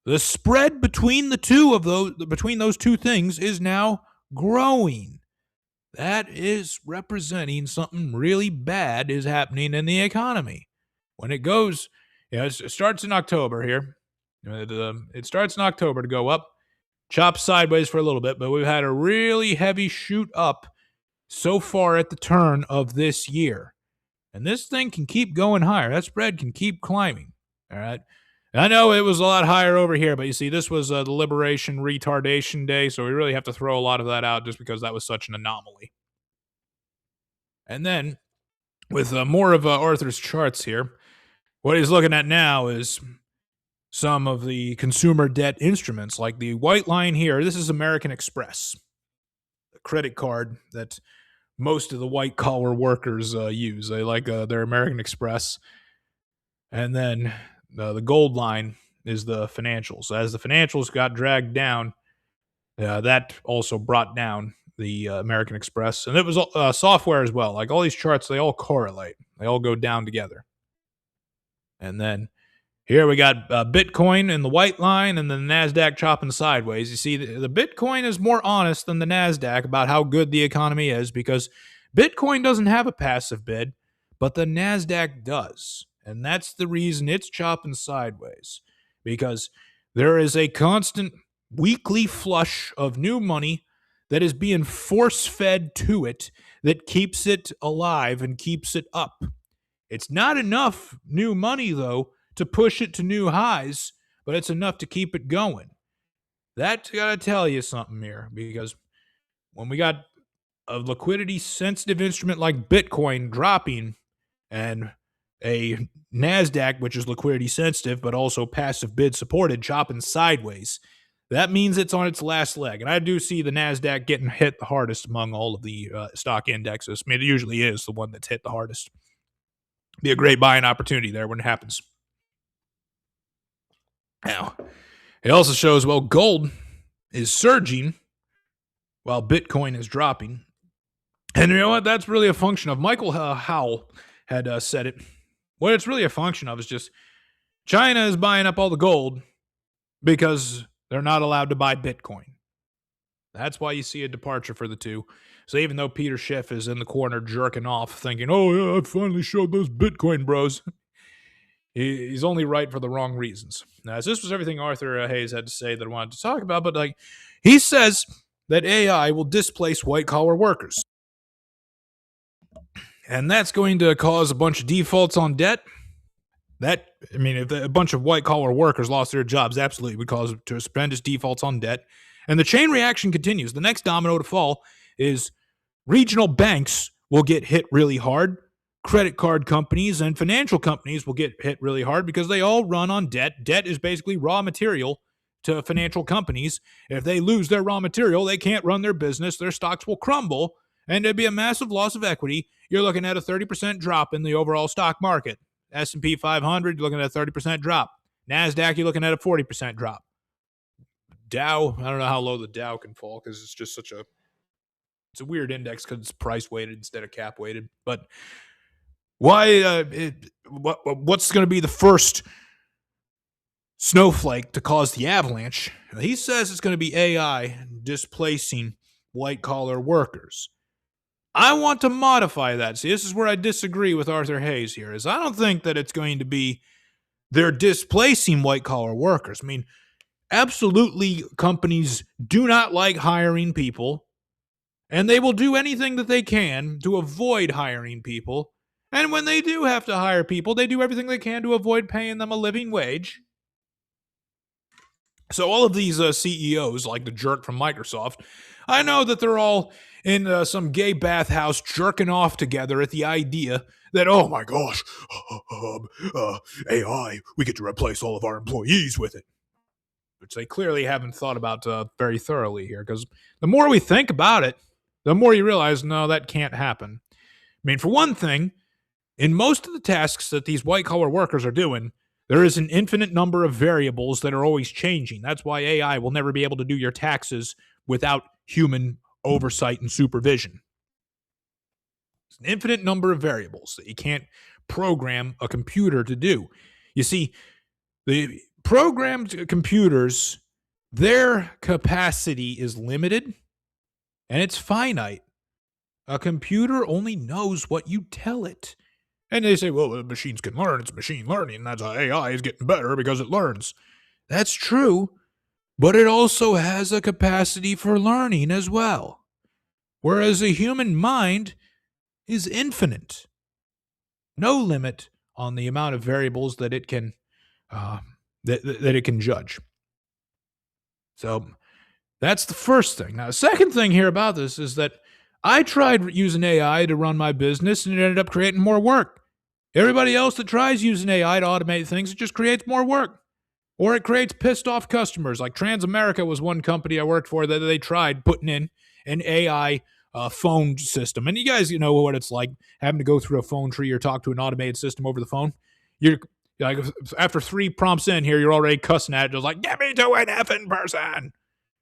The spread between those two things is now growing. That is representing something really bad is happening in the economy. When it goes, it starts in October here. It starts in October to go up, chop sideways for a little bit, but we've had a really heavy shoot up so far at the turn of this year. And this thing can keep going higher. That spread can keep climbing. All right. I know it was a lot higher over here, but you see, this was the Liberation Retardation Day, so we really have to throw a lot of that out just because that was such an anomaly. And then, with more of Arthur's charts here, what he's looking at now is some of the consumer debt instruments, like the white line here. This is American Express, a credit card that most of the white-collar workers use. They like their American Express. And then the gold line is the financials. As the financials got dragged down, that also brought down the American Express. And it was software as well. Like all these charts, they all correlate. They all go down together. And then here we got Bitcoin in the white line and then the NASDAQ chopping sideways. You see, the Bitcoin is more honest than the NASDAQ about how good the economy is because Bitcoin doesn't have a passive bid, but the NASDAQ does. And that's the reason it's chopping sideways, because there is a constant weekly flush of new money that is being force-fed to it that keeps it alive and keeps it up. It's not enough new money, though, to push it to new highs, but it's enough to keep it going. That's got to tell you something here, because when we got a liquidity sensitive instrument like Bitcoin dropping and a NASDAQ, which is liquidity sensitive, but also passive bid supported, chopping sideways, that means it's on its last leg. And I do see the NASDAQ getting hit the hardest among all of the stock indexes. I mean, it usually is the one that's hit the hardest. Be a great buying opportunity there when it happens. Now, it also shows, well, gold is surging while Bitcoin is dropping. And you know what? That's really a function of Michael Howell had said it. What it's really a function of is just China is buying up all the gold because they're not allowed to buy Bitcoin. That's why you see a departure for the two. So even though Peter Schiff is in the corner jerking off, thinking, oh, yeah, I finally showed those Bitcoin bros, he's only right for the wrong reasons. Now, so this was everything Arthur Hayes had to say that I wanted to talk about, but like he says that AI will displace white-collar workers. And that's going to cause a bunch of defaults on debt. If a bunch of white-collar workers lost their jobs, absolutely would cause tremendous defaults on debt. And the chain reaction continues. The next domino to fall is regional banks will get hit really hard. Credit card companies and financial companies will get hit really hard because they all run on debt. Debt is basically raw material to financial companies. If they lose their raw material, they can't run their business. Their stocks will crumble, and there'd be a massive loss of equity. You're looking at a 30% drop in the overall stock market. S&P 500, you're looking at a 30% drop. NASDAQ, you're looking at a 40% drop. Dow, I don't know how low the Dow can fall because it's just it's a weird index because it's price weighted instead of cap weighted. But what's going to be the first snowflake to cause the avalanche? He says it's going to be AI displacing white-collar workers. I want to modify that. See, this is where I disagree with Arthur Hayes here, is I don't think that it's going to be they're displacing white-collar workers. I mean, absolutely, companies do not like hiring people, and they will do anything that they can to avoid hiring people. And when they do have to hire people, they do everything they can to avoid paying them a living wage. So all of these CEOs, like the jerk from Microsoft, I know that they're all in some gay bathhouse jerking off together at the idea that, oh my gosh, AI, we get to replace all of our employees with it. Which they clearly haven't thought about very thoroughly here, because the more we think about it, the more you realize, no, that can't happen. I mean, for one thing, in most of the tasks that these white-collar workers are doing, there is an infinite number of variables that are always changing. That's why AI will never be able to do your taxes without human oversight and supervision. It's an infinite number of variables that you can't program a computer to do. You see, the programmed computers, their capacity is limited and it's finite. A computer only knows what you tell it. And they say, well, the machines can learn. It's machine learning. That's how AI is getting better because it learns. That's true, but it also has a capacity for learning as well. Whereas a human mind is infinite. No limit on the amount of variables that it can that it can judge. So that's the first thing. Now, the second thing here about this is that I tried using AI to run my business and it ended up creating more work. Everybody else that tries using AI to automate things, it just creates more work. Or it creates pissed off customers. Like Transamerica was one company I worked for that they tried putting in an AI phone system. And you guys, you know what it's like having to go through a phone tree or talk to an automated system over the phone. You're like, after 3 prompts in here, you're already cussing at it, just like, get me to an effing person.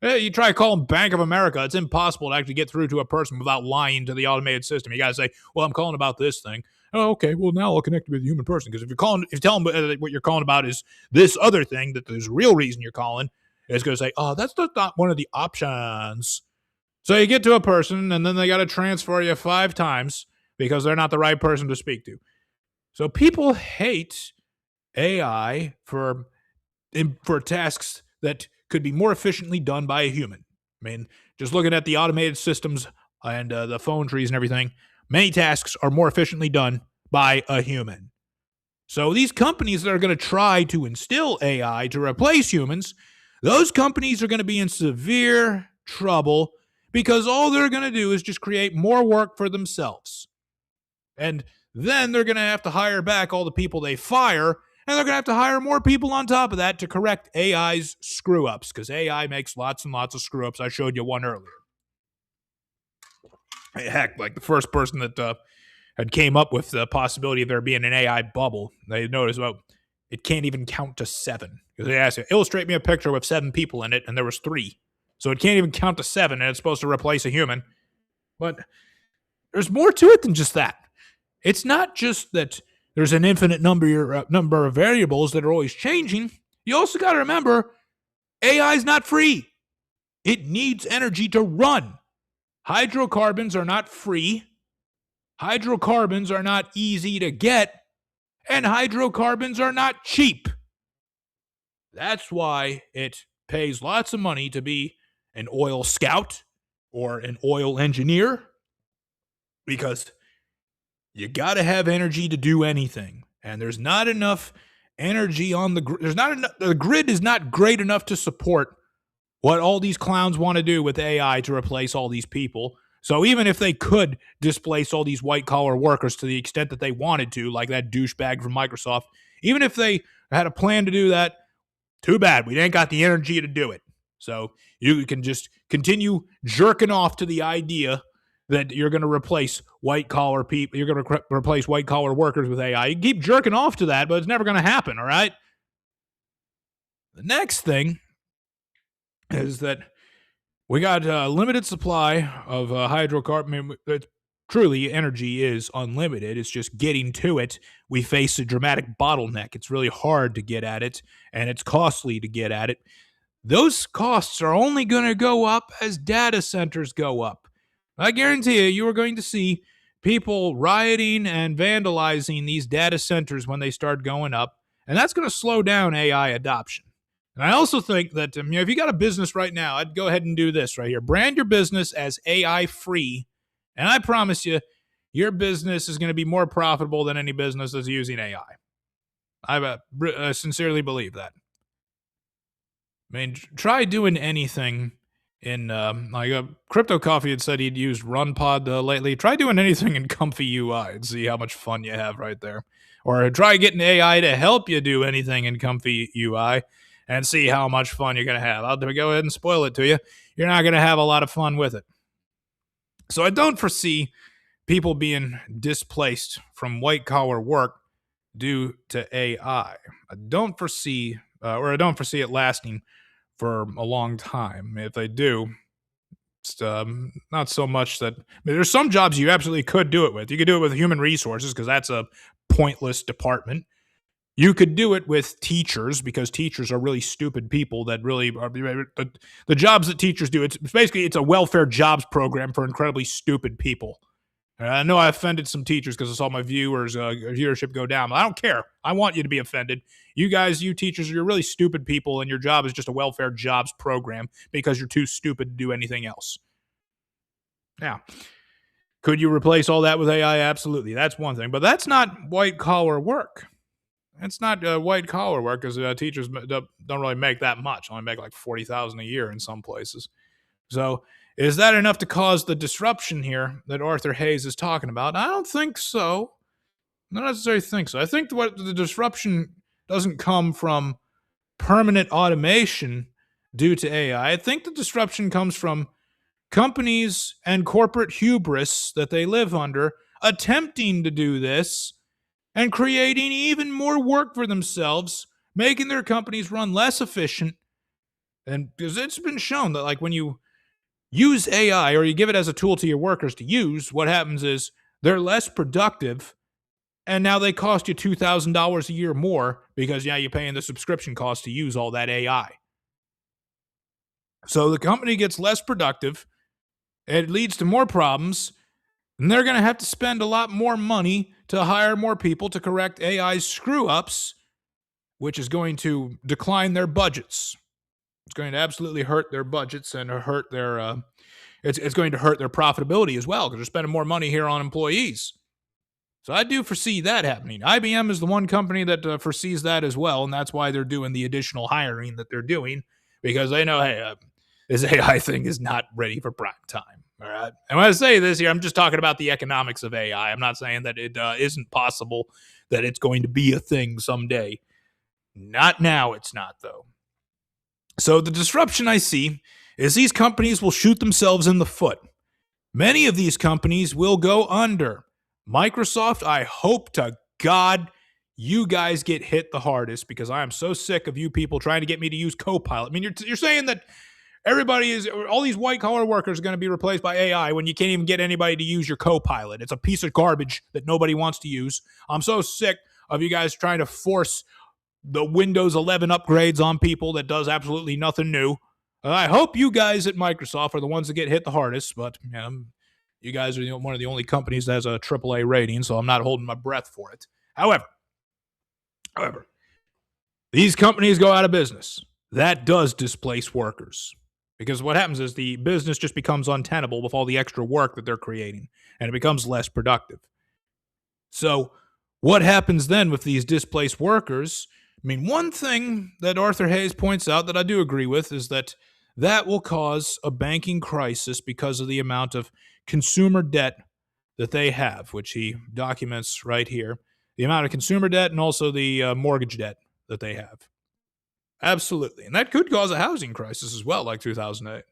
You try calling Bank of America, it's impossible to actually get through to a person without lying to the automated system. You got to say, well, I'm calling about this thing. Oh, okay, well, now I'll connect you with a human person. Because if you tell them what you're calling about is this other thing, that there's a real reason you're calling, it's going to say, oh, that's not one of the options. So you get to a person, and then they got to transfer you 5 times because they're not the right person to speak to. So people hate AI for tasks that could be more efficiently done by a human. I mean, just looking at the automated systems and the phone trees and everything, many tasks are more efficiently done by a human. So these companies that are going to try to instill AI to replace humans, those companies are going to be in severe trouble because all they're going to do is just create more work for themselves. And then they're going to have to hire back all the people they fire, and they're going to have to hire more people on top of that to correct AI's screw-ups, because AI makes lots and lots of screw-ups. I showed you one earlier. Heck, like the first person that had came up with the possibility of there being an AI bubble, they noticed, well, it can't even count to 7. Because they asked, illustrate me a picture with 7 people in it, and there was 3. So it can't even count to 7, and it's supposed to replace a human. But there's more to it than just that. It's not just that there's an infinite number of variables that are always changing. You also got to remember, AI is not free. It needs energy to run. Hydrocarbons are not free. Hydrocarbons are not easy to get. And hydrocarbons are not cheap. That's why it pays lots of money to be an oil scout or an oil engineer, because you got to have energy to do anything. And there's not enough energy on the grid. The grid is not great enough to support what all these clowns want to do with AI to replace all these people. So even if they could displace all these white-collar workers to the extent that they wanted to, like that douchebag from Microsoft, even if they had a plan to do that, too bad. We ain't got the energy to do it. So you can just continue jerking off to the idea that you're going to replace white-collar people. You're going to replace white-collar workers with AI. You can keep jerking off to that, but it's never going to happen, all right? The next thing is that we got a limited supply of hydrocarbon. Truly, energy is unlimited. It's just getting to it. We face a dramatic bottleneck. It's really hard to get at it, and it's costly to get at it. Those costs are only going to go up as data centers go up. I guarantee you are going to see people rioting and vandalizing these data centers when they start going up, and that's going to slow down AI adoption. And I also think that if you got a business right now, I'd go ahead and do this right here. Brand your business as AI free, and I promise you, your business is going to be more profitable than any business that's using AI. I sincerely believe that. I mean, try doing anything in Crypto Coffee had said he'd used RunPod lately. Try doing anything in Comfy UI and see how much fun you have right there. Or try getting AI to help you do anything in Comfy UI and see how much fun you're going to have. I'll go ahead and spoil it to you. You're not going to have a lot of fun with it. So I don't foresee people being displaced from white-collar work due to AI. I don't foresee it lasting for a long time. If they do, it's not so much that... there's some jobs you absolutely could do it with. You could do it with human resources because that's a pointless department. You could do it with teachers because teachers are really stupid people that really are... The jobs that teachers do, it's a welfare jobs program for incredibly stupid people. I know I offended some teachers because I saw my viewership go down. But I don't care. I want you to be offended. You teachers, you're really stupid people, and your job is just a welfare jobs program because you're too stupid to do anything else. Now, could you replace all that with AI? Absolutely. That's one thing. But that's not white-collar work. It's not white-collar work because teachers don't really make that much. Only make like $40,000 a year in some places. So... is that enough to cause the disruption here that Arthur Hayes is talking about? I don't think so. I don't necessarily think so. I think what the disruption doesn't come from permanent automation due to AI. I think the disruption comes from companies and corporate hubris that they live under attempting to do this and creating even more work for themselves, making their companies run less efficient. And because it's been shown that when you use AI or you give it as a tool to your workers to use, what happens is they're less productive, and now they cost you $2,000 a year more because you're paying the subscription cost to use all that AI. So the company gets less productive, it leads to more problems, and they're going to have to spend a lot more money to hire more people to correct AI's screw-ups, which is going to decline their budgets. It's going to absolutely hurt their budgets and hurt their it's going to hurt their profitability as well because they're spending more money here on employees. So I do foresee that happening. IBM is the one company that foresees that as well, and that's why they're doing the additional hiring that they're doing, because they know, hey, this AI thing is not ready for prime time. All right. And when I say this here, I'm just talking about the economics of AI. I'm not saying that it isn't possible that it's going to be a thing someday. Not now, it's not, though. So the disruption I see is these companies will shoot themselves in the foot. Many of these companies will go under. Microsoft, I hope to God you guys get hit the hardest, because I am so sick of you people trying to get me to use Copilot. I mean, you're saying that all these white collar workers are going to be replaced by AI when you can't even get anybody to use your Copilot. It's a piece of garbage that nobody wants to use. I'm so sick of you guys trying to force the Windows 11 upgrades on people that does absolutely nothing new. I hope you guys at Microsoft are the ones that get hit the hardest, but you guys are one of the only companies that has a AAA rating, so I'm not holding my breath for it. However, these companies go out of business. That does displace workers, because what happens is the business just becomes untenable with all the extra work that they're creating, and it becomes less productive. So what happens then with these displaced workers? I mean, one thing that Arthur Hayes points out that I do agree with is that will cause a banking crisis because of the amount of consumer debt that they have, which he documents right here. The amount of consumer debt and also the mortgage debt that they have. Absolutely. And that could cause a housing crisis as well, like 2008.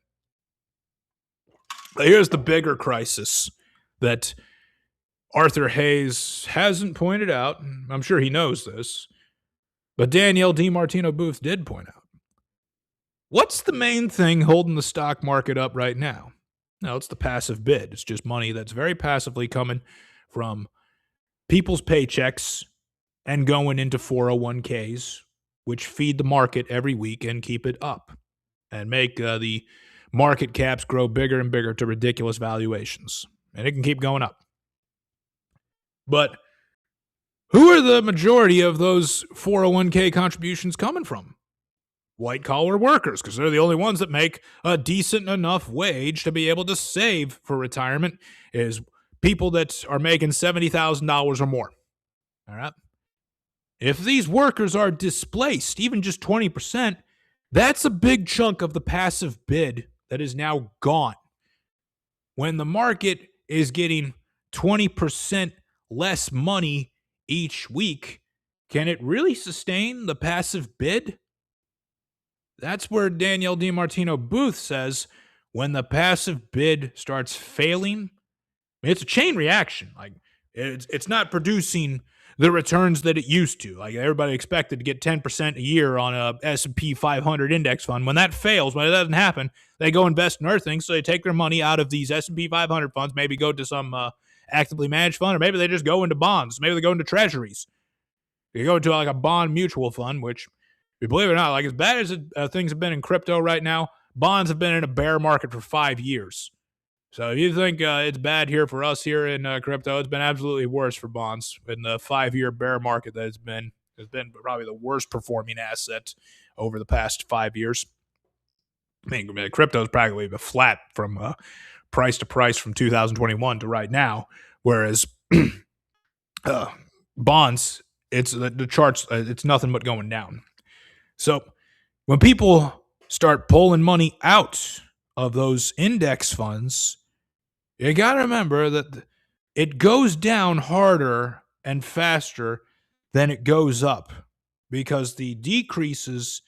But here's the bigger crisis that Arthur Hayes hasn't pointed out. I'm sure he knows this, but Danielle DiMartino Booth did point out. What's the main thing holding the stock market up right now? No, it's the passive bid. It's just money that's very passively coming from people's paychecks and going into 401ks, which feed the market every week and keep it up and make the market caps grow bigger and bigger to ridiculous valuations. And it can keep going up. But who are the majority of those 401k contributions coming from? White collar workers, because they're the only ones that make a decent enough wage to be able to save for retirement, is people that are making $70,000 or more. All right. If these workers are displaced, even just 20%, that's a big chunk of the passive bid that is now gone. When the market is getting 20% less money each week, can it really sustain the passive bid? That's where Danielle DiMartino Booth says when the passive bid starts failing, it's a chain reaction. Like it's not producing the returns that it used to. Like everybody expected to get 10% a year on a S&P 500 index fund. When that fails, when it doesn't happen, they go invest in other things. So they take their money out of these S&P 500 funds, maybe go to some actively managed fund, or maybe they just go into bonds. Maybe they go into treasuries. They go into like a bond mutual fund, which, if you believe it or not, like as bad as things have been in crypto right now, bonds have been in a bear market for 5 years. So if you think it's bad here for us here in crypto, it's been absolutely worse for bonds in the 5-year bear market that has been probably the worst performing asset over the past 5 years. I mean, crypto is practically flat from price to price from 2021 to right now, whereas bonds, it's the charts, it's nothing but going down. So when people start pulling money out of those index funds, you got to remember that it goes down harder and faster than it goes up, because the decreases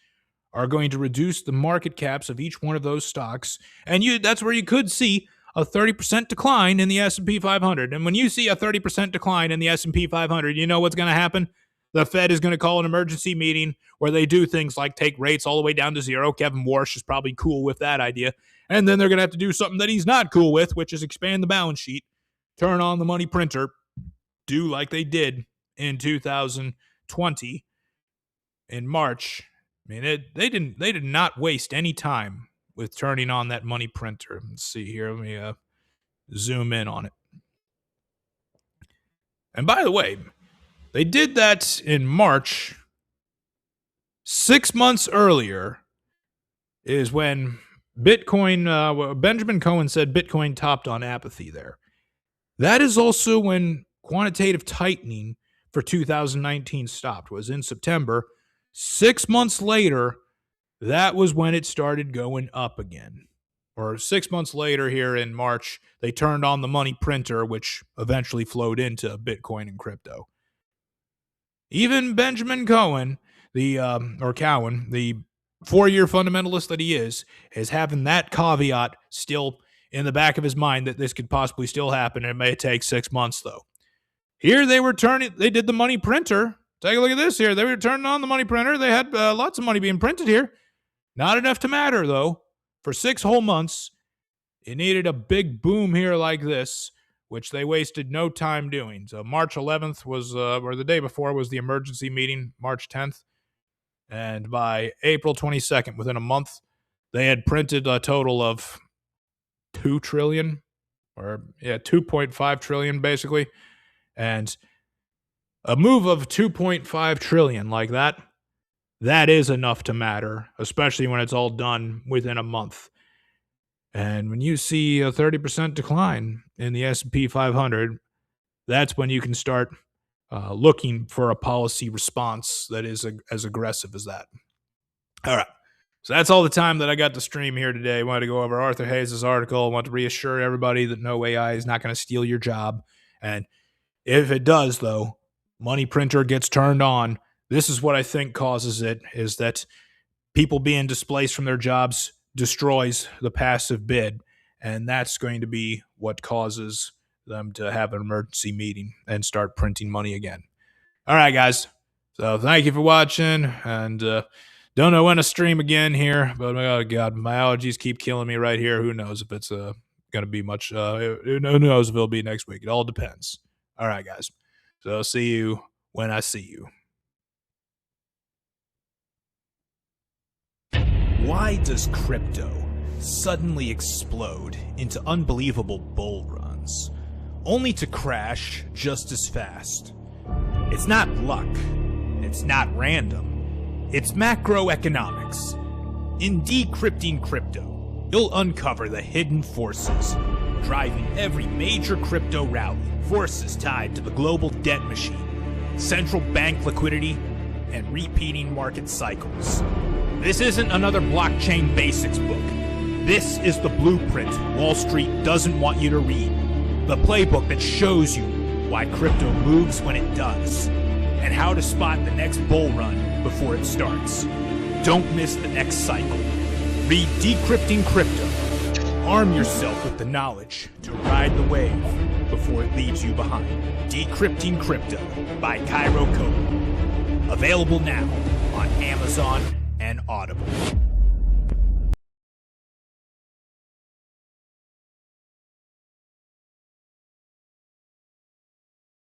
are going to reduce the market caps of each one of those stocks. And that's where you could see a 30% decline in the S&P 500. And when you see a 30% decline in the S&P 500, you know what's going to happen? The Fed is going to call an emergency meeting where they do things like take rates all the way down to zero. Kevin Warsh is probably cool with that idea. And then they're going to have to do something that he's not cool with, which is expand the balance sheet, turn on the money printer, do like they did in 2020 in March. I mean, they did not waste any time with turning on that money printer. Let's see here. Let me zoom in on it. And by the way, they did that in March. 6 months earlier is when Bitcoin, Benjamin Cohen said Bitcoin topped on apathy there. That is also when quantitative tightening for 2019 stopped was in September. 6 months later, that was when it started going up again. Or 6 months later here in March, they turned on the money printer, which eventually flowed into Bitcoin and crypto. Even Benjamin Cohen, the 4-year fundamentalist that he is having that caveat still in the back of his mind that this could possibly still happen. It may take 6 months, though. Here they did the money printer. Take a look at this here. They were turning on the money printer. They had lots of money being printed here. Not enough to matter, though. For 6 whole months, it needed a big boom here like this, which they wasted no time doing. So March 11th was, or the day before, was the emergency meeting, March 10th. And by April 22nd, within a month, they had printed a total of 2 trillion, or 2.5 trillion, basically. And a move of 2.5 trillion like that is enough to matter, especially when it's all done within a month. And when you see a 30% decline in the S&P 500, that's when you can start looking for a policy response that is as aggressive as that. All right. So that's all the time that I got to stream here today. I wanted to go over Arthur Hayes' article. I want to reassure everybody that no AI is not going to steal your job. And if it does, though, money printer gets turned on. This is what I think causes it, is that people being displaced from their jobs destroys the passive bid, and that's going to be what causes them to have an emergency meeting and start printing money again. All right, guys. So thank you for watching, and don't know when to stream again here, but oh god, my allergies keep killing me right here. Who knows if it's going to be much? Who knows if it'll be next week? It all depends. All right, guys. So I'll see you when I see you. Why does crypto suddenly explode into unbelievable bull runs, only to crash just as fast? It's not luck. It's not random. It's macroeconomics. In decrypting crypto, you'll uncover the hidden forces driving every major crypto rally, forces tied to the global debt machine, central bank liquidity, and repeating market cycles. This isn't another blockchain basics book. This is the blueprint Wall Street doesn't want you to read. The playbook that shows you why crypto moves when it does, and how to spot the next bull run before it starts. Don't miss the next cycle. Read Decrypting Crypto. Arm yourself with the knowledge to ride the wave before it leaves you behind. Decrypting Crypto by Cairo Code. Available now on Amazon and Audible.